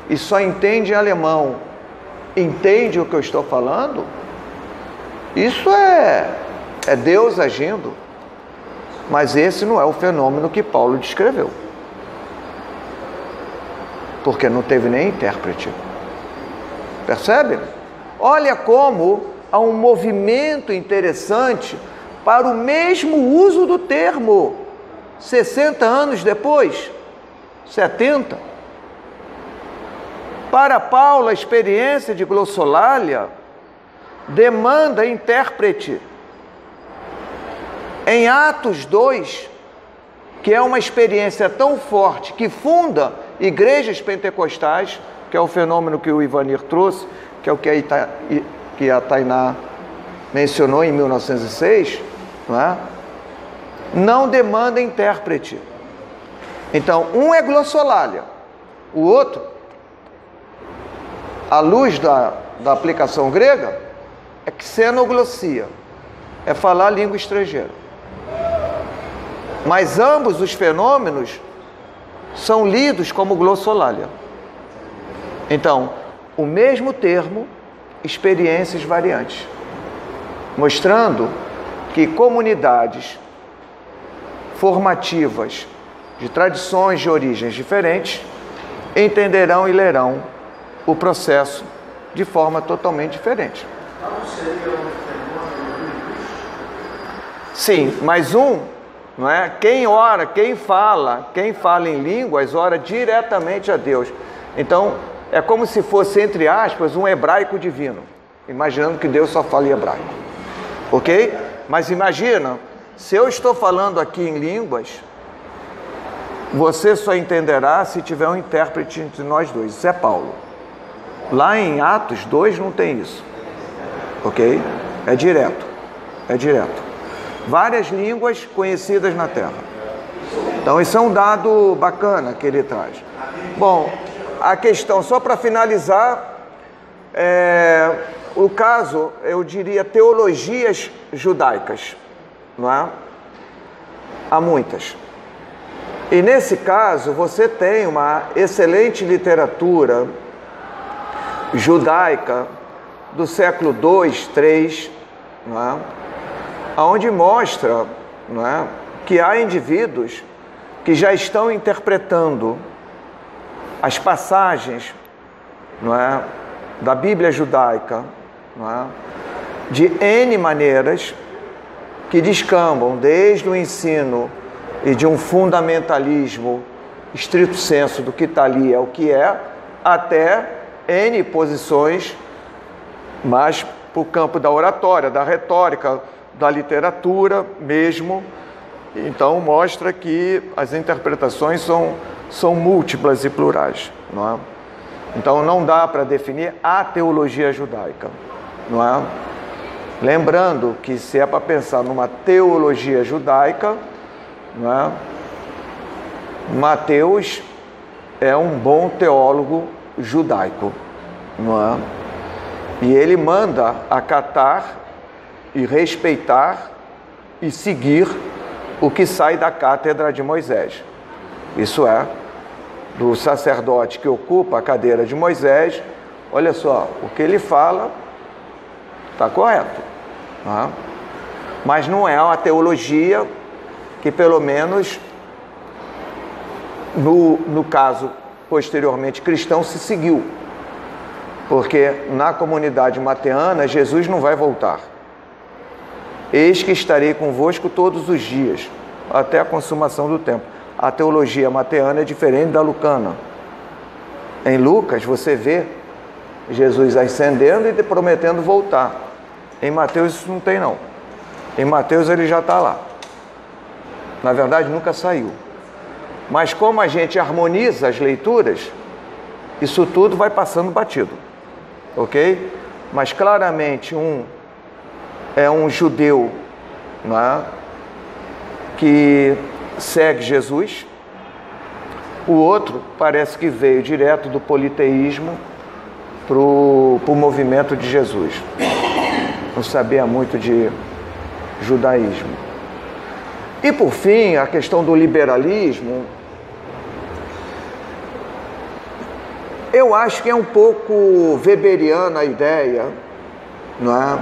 e só entende alemão, entende o que eu estou falando, isso é Deus agindo. Mas esse não é o fenômeno que Paulo descreveu, porque não teve nem intérprete. Percebe? Olha como há um movimento interessante para o mesmo uso do termo, 60 anos depois, 70. Para Paulo, a experiência de glossolalia demanda intérprete. Em Atos 2, que é uma experiência tão forte que funda igrejas pentecostais, que é o fenômeno que o Ivanir trouxe, que é o que a Tainá mencionou em 1906, não é? Não demanda intérprete. Então, um é glossolalia, o outro, à luz da aplicação grega, é xenoglossia, é falar língua estrangeira. Mas ambos os fenômenos são lidos como glossolalia. Então, o mesmo termo, experiências variantes, mostrando que comunidades formativas de tradições de origens diferentes entenderão e lerão o processo de forma totalmente diferente. Sim, mas não é? Quem ora, quem fala em línguas, ora diretamente a Deus. Então, é como se fosse, entre aspas, um hebraico divino, imaginando que Deus só fala em hebraico. Ok? Mas imagina, se eu estou falando aqui em línguas, você só entenderá se tiver um intérprete entre nós dois. Isso é Paulo. Lá em Atos 2 não tem isso. Ok? É direto. É direto. Várias línguas conhecidas na Terra. Então, isso é um dado bacana que ele traz. Bom, a questão, só para finalizar, o caso, eu diria, teologias judaicas, não é? Há muitas. E nesse caso, você tem uma excelente literatura judaica do século II, III, não é? Onde mostra, não é, que há indivíduos que já estão interpretando as passagens, não é, da Bíblia judaica, não é, de N maneiras que descambam desde o ensino e de um fundamentalismo estrito sensu do que está ali é o que é, até N posições mais para o campo da oratória, da retórica, da literatura mesmo. Então mostra que as interpretações são múltiplas e plurais, não é? Então não dá para definir a teologia judaica, não é? Lembrando que se é para pensar numa teologia judaica, não é? Mateus é um bom teólogo judaico, não é? E ele manda acatar e respeitar e seguir o que sai da cátedra de Moisés. Isso é, do sacerdote que ocupa a cadeira de Moisés, olha só, o que ele fala está correto. Não é? Mas não é uma teologia que, pelo menos, no caso posteriormente cristão, se seguiu. Porque na comunidade mateana, Jesus não vai voltar. Eis que estarei convosco todos os dias, até a consumação do tempo. A teologia mateana é diferente da lucana. Em Lucas, você vê Jesus ascendendo e prometendo voltar. Em Mateus, isso não tem, não. Em Mateus, ele já está lá. Na verdade, nunca saiu. Mas como a gente harmoniza as leituras, isso tudo vai passando batido. Ok? Mas claramente é um judeu, não é? Que segue Jesus. O outro parece que veio direto do politeísmo para o movimento de Jesus. Não sabia muito de judaísmo. E por fim, a questão do liberalismo, eu acho que é um pouco weberiana a ideia, não é?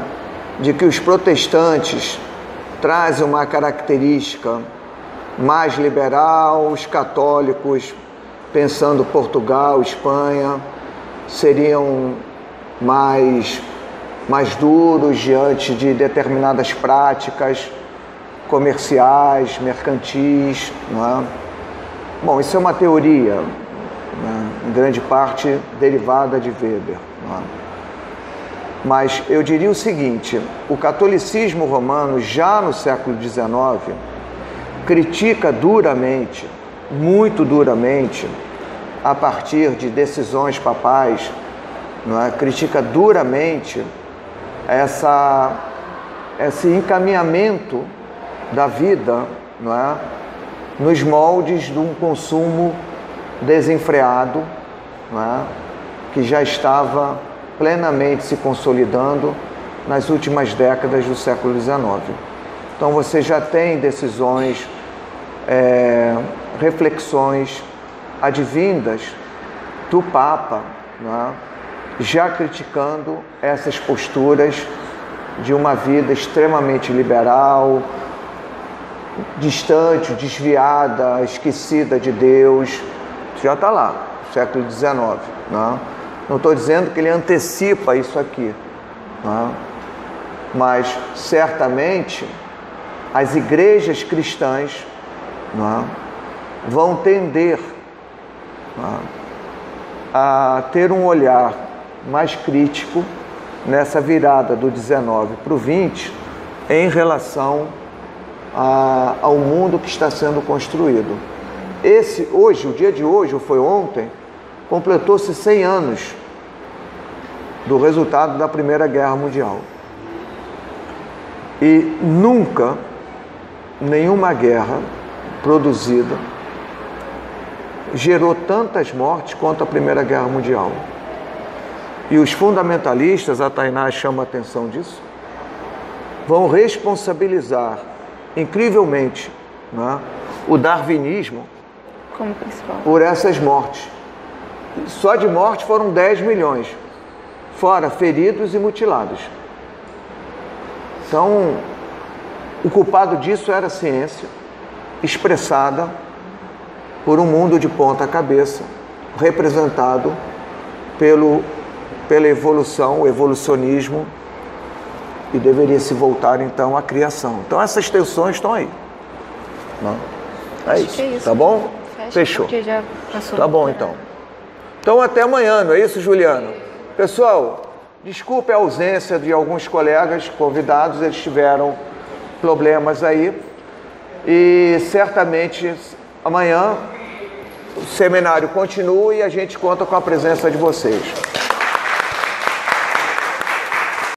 De que os protestantes trazem uma característica mais liberal, os católicos, pensando Portugal, Espanha, seriam mais duros diante de determinadas práticas comerciais, mercantis, não é? Bom, isso é uma teoria, né, em grande parte derivada de Weber, não é? Mas eu diria o seguinte, o catolicismo romano, já no século XIX, critica duramente, muito duramente, a partir de decisões papais, não é? Critica duramente esse encaminhamento da vida, não é? Nos moldes de um consumo desenfreado, não é? Que já estava plenamente se consolidando nas últimas décadas do século XIX. Então você já tem decisões, reflexões advindas do Papa, não é? Já criticando essas posturas de uma vida extremamente liberal, distante, desviada, esquecida de Deus. Isso já está lá, século XIX. Né? Não estou dizendo que ele antecipa isso aqui, né? Mas certamente as igrejas cristãs, né, vão tender, né, a ter um olhar mais crítico nessa virada do 19 para o 20 em relação ao mundo que está sendo construído. Hoje, o dia de hoje, ou foi ontem, completou-se 100 anos do resultado da Primeira Guerra Mundial. E nunca nenhuma guerra produzida gerou tantas mortes quanto a Primeira Guerra Mundial. E os fundamentalistas, a Tainá chama a atenção disso, vão responsabilizar incrivelmente, né, o darwinismo como principal por essas mortes. Só de morte foram 10 milhões, fora feridos e mutilados. Então, o culpado disso era a ciência, expressada por um mundo de ponta cabeça, representado pela evolução, o evolucionismo, e deveria se voltar então à criação. Então essas tensões estão aí. Não? É isso, tá bom? Fechou. Já passou. Tá bom então. Então até amanhã, não é isso, Juliano? Pessoal, desculpe a ausência de alguns colegas convidados, eles tiveram problemas aí. E certamente amanhã o seminário continua e a gente conta com a presença de vocês.